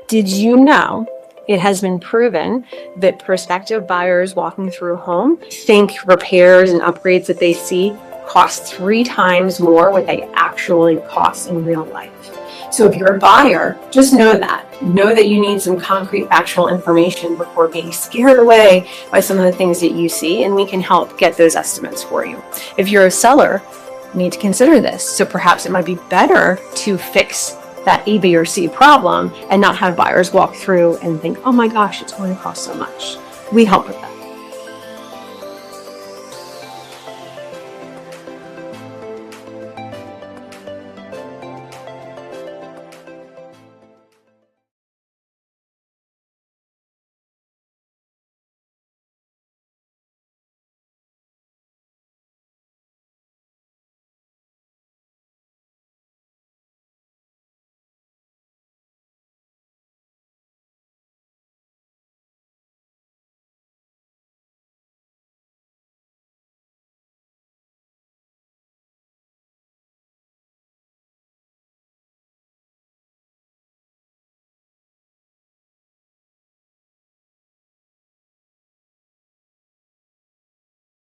Did you know it has been proven that prospective buyers walking through a home think repairs and upgrades that they see cost 3 times more what they actually cost in real life? So if you're a buyer, just know that. Know that you need some concrete factual information before being scared away by some of the things that you see, and we can help get those estimates for you. If you're a seller, you need to consider this. So perhaps it might be better to fix that A, B, or C problem and not have buyers walk through and think, oh my gosh, it's going to cost so much. We help with that.